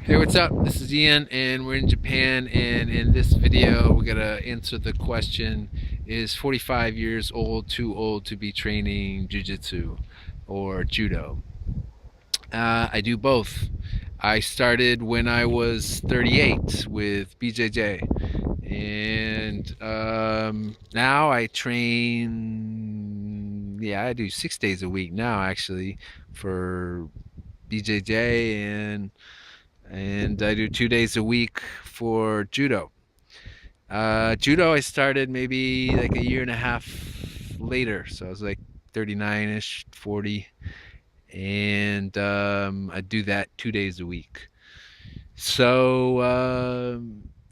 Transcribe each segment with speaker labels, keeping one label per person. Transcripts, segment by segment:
Speaker 1: Hey, what's up? This is Ian, and we're in Japan. And in this video, we're gonna answer the question: is 45 years old too old to be training Jiu-jitsu or Judo? I do both. I started when I was 38 with BJJ, and now I train. Yeah, I do 6 days a week now, actually, for BJJ, and I do 2 days a week for judo. Judo I started maybe like a year and a half later, so I was like 39ish, 40, and I do that 2 days a week. So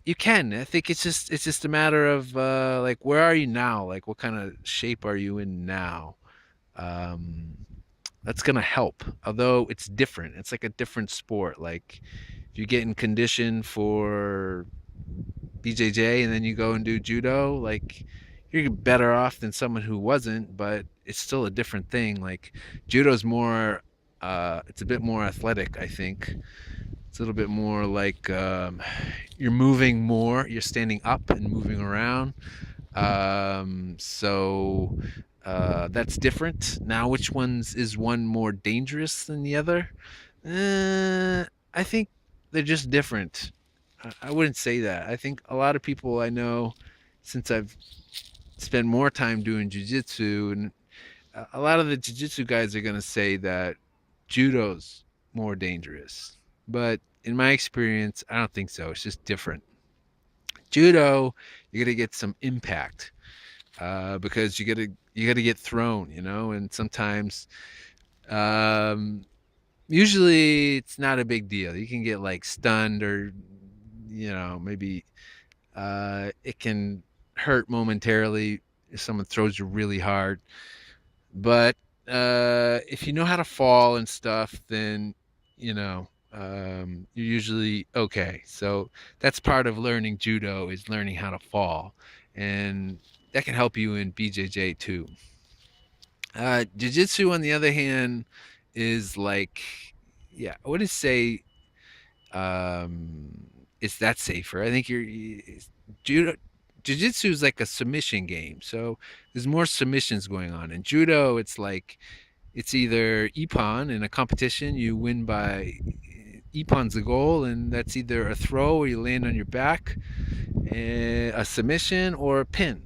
Speaker 1: you can. I think it's just a matter of like where are you now? Like what kind of shape are you in now? Um, that's gonna help. Although it's different. It's like a different sport. Like if you get in condition for BJJ and then you go and do judo, like you're better off than someone who wasn't, but it's still a different thing. Like judo's more it's a bit more athletic, I think. It's a little bit more like you're moving more, you're standing up and moving around. So that's different. Now, which ones is one more dangerous than the other? I think they're just different. I wouldn't say that. I think a lot of people I know, since I've spent more time doing jujitsu, and a lot of the jujitsu guys are going to say that judo's more dangerous. But in my experience, I don't think so. It's just different. Judo, you're going to get some impact because you gotta get thrown, and sometimes, um, usually it's not a big deal. You can get like stunned or maybe it can hurt momentarily if someone throws you really hard. But if you know how to fall and stuff, then you're usually okay. So that's part of learning judo is learning how to fall, and that can help you in BJJ too. Jiu-jitsu, on the other hand, is like, yeah, I wouldn't say it's that safer. I think judo. Jiu-jitsu is like a submission game, so there's more submissions going on. In judo, it's like it's either ippon in a competition, you win by ippon's the goal, and that's either a throw where you land on your back, a submission, or a pin.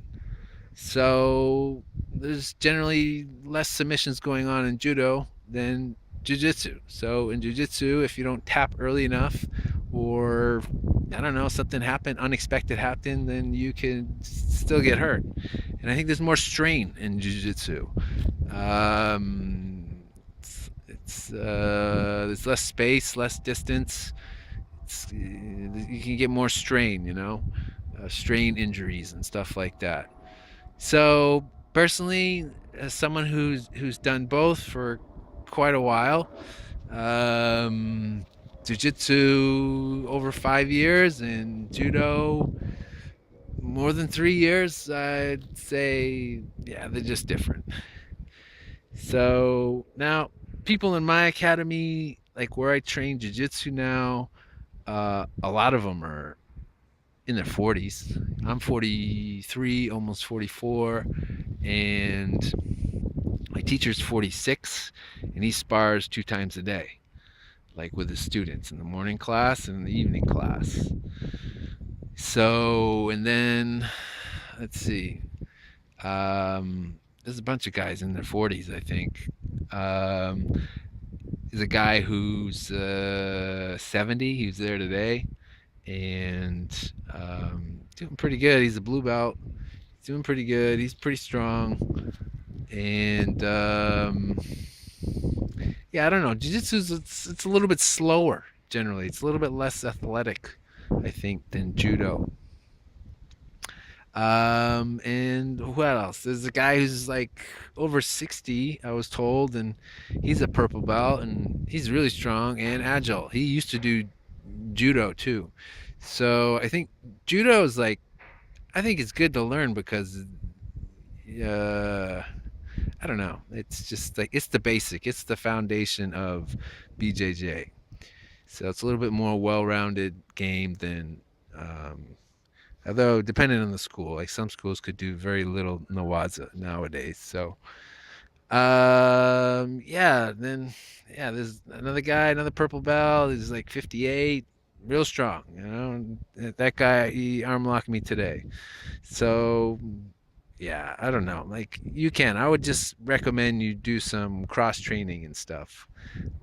Speaker 1: So there's generally less submissions going on in judo than jiu-jitsu. So in jiu-jitsu, if you don't tap early enough, or I don't know, something happened, unexpected happened, then you can still get hurt. And I think there's more strain in jiu-jitsu. There's less space, less distance. You can get more strain, strain injuries and stuff like that. So personally, as someone who's done both for quite a while, jiu-jitsu over 5 years and judo more than 3 years, I'd say, yeah, they're just different. So now, people in my academy, like where I train jiu-jitsu now, a lot of them are in their 40s. I'm 43, almost 44, and my teacher's 46, and he spars 2 times a day, like with his students in the morning class and in the evening class. So, and then let's see, there's a bunch of guys in their 40s, I think. Um, there's a guy who's 70. He was there today, and doing pretty good. He's a blue belt. He's doing pretty good. He's pretty strong. And yeah, I don't know. Jiu-jitsu it's a little bit slower generally. It's a little bit less athletic, I think, than judo. And what else? There's a guy who's like over 60, I was told, and he's a purple belt, and he's really strong and agile. He used to do judo too. So I think judo is like, I think it's good to learn because uh I don't know. It's just like it's the basic. It's the foundation of BJJ. So it's a little bit more well-rounded game than, um, although depending on the school, like some schools could do very little Nawaza nowadays. So yeah, then yeah, there's another guy, another purple belt. He's like 58, real strong. You know, that guy he arm locked me today. So yeah, I don't know. Like you can. I would just recommend you do some cross training and stuff.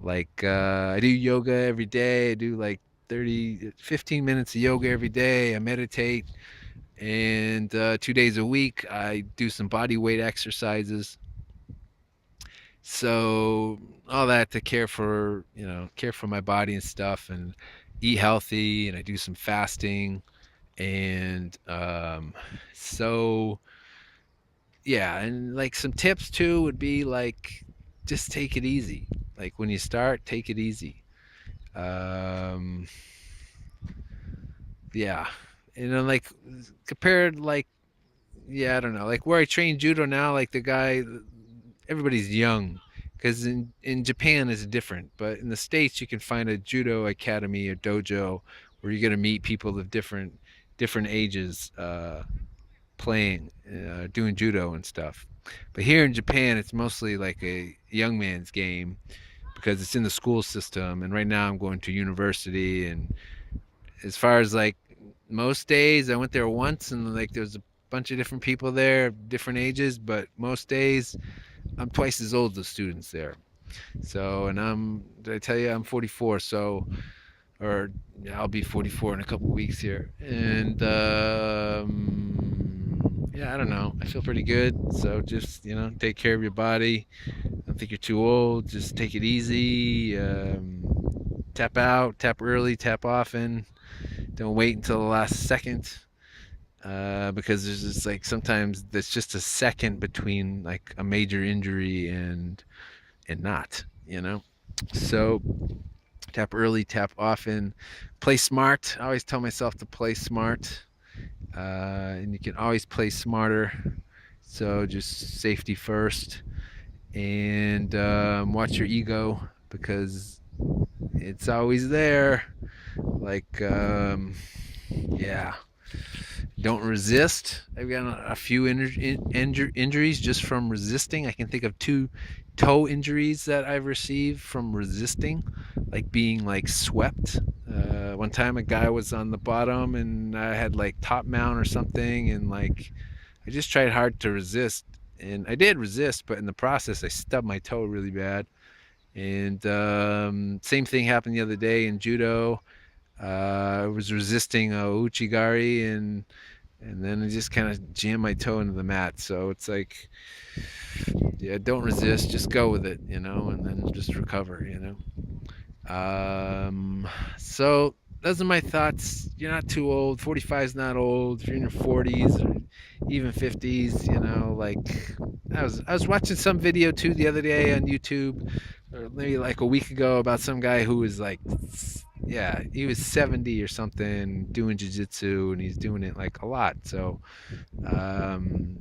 Speaker 1: Like I do yoga every day. I do like 30, 15 minutes of yoga every day. I meditate, and 2 days a week I do some body weight exercises. So all that to care for my body and stuff, and eat healthy, and I do some fasting, and so yeah, and like some tips too would be like just take it easy. Like when you start, take it easy. Um, yeah, like compared like yeah, I don't know, like where I train judo now, like the guy, everybody's young, because in Japan it's different, but in the States you can find a judo academy or dojo where you're gonna meet people of different ages playing, doing judo and stuff. But here in Japan, it's mostly like a young man's game because it's in the school system. And right now, I'm going to university. And as far as like most days, I went there once, and like there was a bunch of different people there, different ages. But most days, I'm twice as old as the students there. So, and did I tell you I'm 44? So, or yeah, I'll be 44 in a couple weeks here. And yeah, I don't know. I feel pretty good. So just take care of your body. Don't think you're too old. Just take it easy. Tap out, tap early, tap often. Don't wait until the last second. Because there's just like sometimes there's just a second between like a major injury and not. So tap early, tap often, play smart. I always tell myself to play smart, and you can always play smarter. So just safety first, and watch your ego because it's always there. Like, yeah, don't resist. I've got a few injuries just from resisting. I can think of two toe injuries that I've received from resisting, like being like swept. One time a guy was on the bottom and I had like top mount or something, and like I just tried hard to resist, and I did resist, but in the process I stubbed my toe really bad. And same thing happened the other day in judo. I was resisting a uchigari, and then I just kind of jammed my toe into the mat. So it's like, yeah, don't resist, just go with it, and then just recover. So those are my thoughts. You're not too old. 45 is not old. If you're in your 40s or even 50s, like I was watching some video too the other day on YouTube, or maybe like a week ago, about some guy who was like, yeah, he was 70 or something doing jiu-jitsu, and he's doing it like a lot. So, um,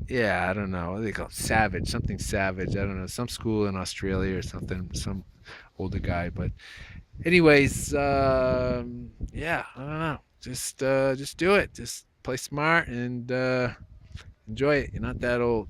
Speaker 1: yeah, I don't know. What do they call it? Savage, something savage. I don't know. Some school in Australia or something. Some older guy, but anyways, yeah, I don't know. Just do it. Just play smart and enjoy it. You're not that old.